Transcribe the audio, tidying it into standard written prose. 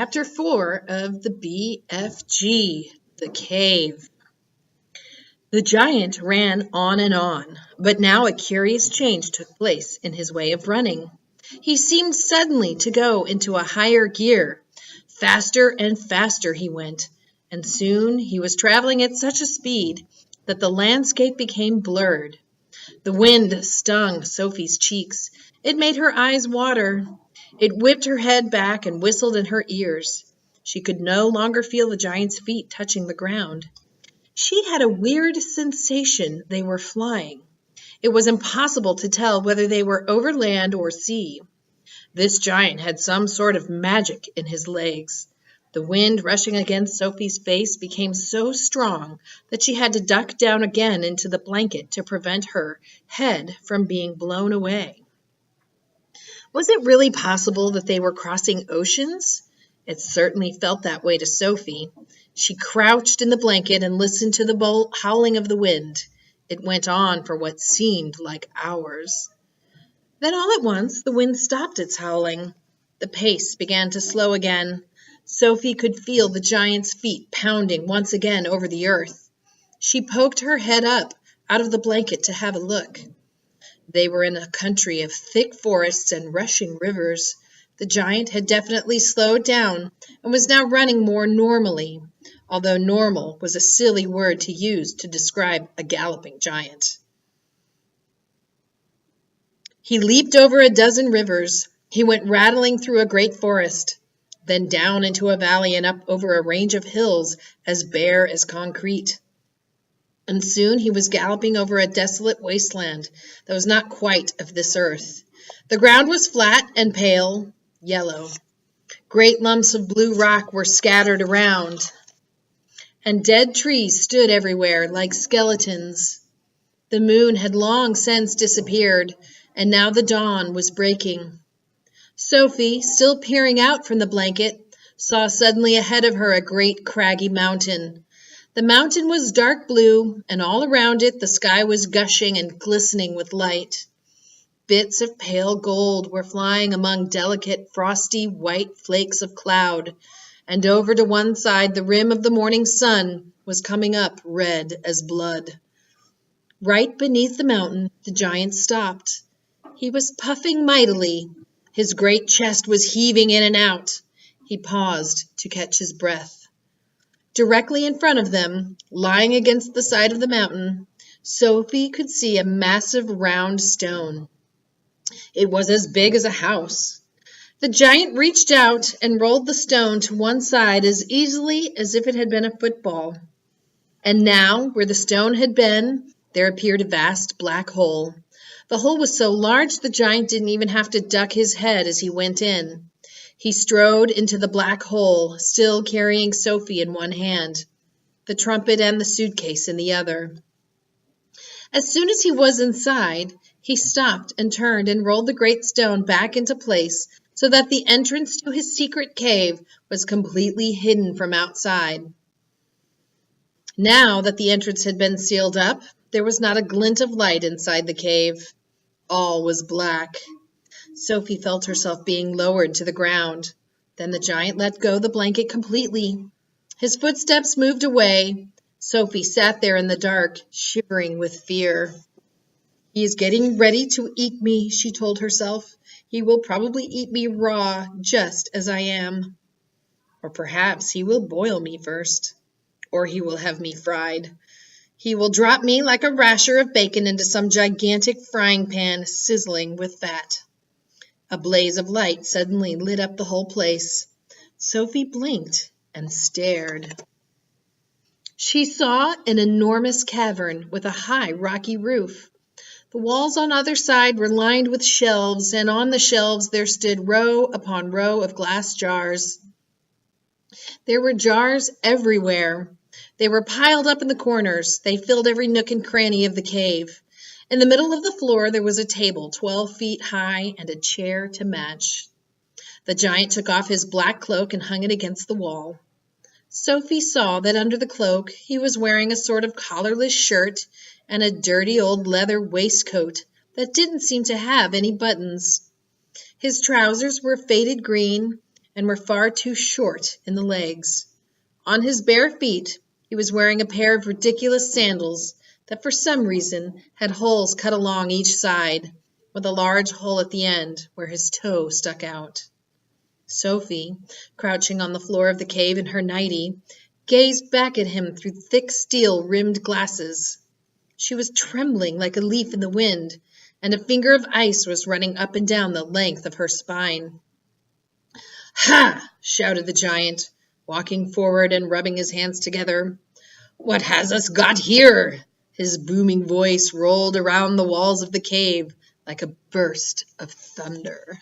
Chapter 4 of the BFG, The Cave. The giant ran on, but now a curious change took place in his way of running. He seemed suddenly to go into a higher gear. Faster and faster he went, and soon he was traveling at such a speed that the landscape became blurred. The wind stung Sophie's cheeks. It made her eyes water. It whipped her head back and whistled in her ears. She could no longer feel the giant's feet touching the ground. She had a weird sensation they were flying. It was impossible to tell whether they were over land or sea. This giant had some sort of magic in his legs. The wind rushing against Sophie's face became so strong that she had to duck down again into the blanket to prevent her head from being blown away. Was it really possible that they were crossing oceans? It certainly felt that way to Sophie. She crouched in the blanket and listened to the howling of the wind. It went on for what seemed like hours. Then all at once the wind stopped its howling. The pace began to slow again. Sophie could feel the giant's feet pounding once again over the earth. She poked her head up out of the blanket to have a look. They were in a country of thick forests and rushing rivers. The giant had definitely slowed down and was now running more normally, although normal was a silly word to use to describe a galloping giant. He leaped over a dozen rivers. He went rattling through a great forest, then down into a valley and up over a range of hills as bare as concrete. And soon he was galloping over a desolate wasteland that was not quite of this earth. The ground was flat and pale yellow. Great lumps of blue rock were scattered around, and dead trees stood everywhere like skeletons. The moon had long since disappeared, and now the dawn was breaking. Sophie, still peering out from the blanket, saw suddenly ahead of her a great craggy mountain. The mountain was dark blue, and all around it the sky was gushing and glistening with light. Bits of pale gold were flying among delicate, frosty, white flakes of cloud, and over to one side the rim of the morning sun was coming up red as blood. Right beneath the mountain, the giant stopped. He was puffing mightily. His great chest was heaving in and out. He paused to catch his breath. Directly in front of them, lying against the side of the mountain, Sophie could see a massive round stone. It was as big as a house. The giant reached out and rolled the stone to one side as easily as if it had been a football. And now, where the stone had been, there appeared a vast black hole. The hole was so large the giant didn't even have to duck his head as he went in. He strode into the black hole, still carrying Sophie in one hand, the trumpet and the suitcase in the other. As soon as he was inside, he stopped and turned and rolled the great stone back into place so that the entrance to his secret cave was completely hidden from outside. Now that the entrance had been sealed up, there was not a glint of light inside the cave. All was black. Sophie felt herself being lowered to the ground. Then the giant let go the blanket completely. His footsteps moved away. Sophie sat there in the dark, shivering with fear. "He is getting ready to eat me," she told herself. "He will probably eat me raw, just as I am. Or perhaps he will boil me first. Or he will have me fried. He will drop me like a rasher of bacon into some gigantic frying pan sizzling with fat." A blaze of light suddenly lit up the whole place. Sophie blinked and stared. She saw an enormous cavern with a high rocky roof. The walls on either side were lined with shelves, and on the shelves there stood row upon row of glass jars. There were jars everywhere. They were piled up in the corners. They filled every nook and cranny of the cave. In the middle of the floor there was a table 12 feet high and a chair to match. The giant took off his black cloak and hung it against the wall. Sophie saw that under the cloak he was wearing a sort of collarless shirt and a dirty old leather waistcoat that didn't seem to have any buttons. His trousers were faded green, and were far too short in the legs. On his bare feet he was wearing a pair of ridiculous sandals that for some reason had holes cut along each side, with a large hole at the end where his toe stuck out. Sophie, crouching on the floor of the cave in her nightie, gazed back at him through thick steel-rimmed glasses. She was trembling like a leaf in the wind, and a finger of ice was running up and down the length of her spine. "Ha!" shouted the giant, walking forward and rubbing his hands together. "What has us got here?" His booming voice rolled around the walls of the cave like a burst of thunder.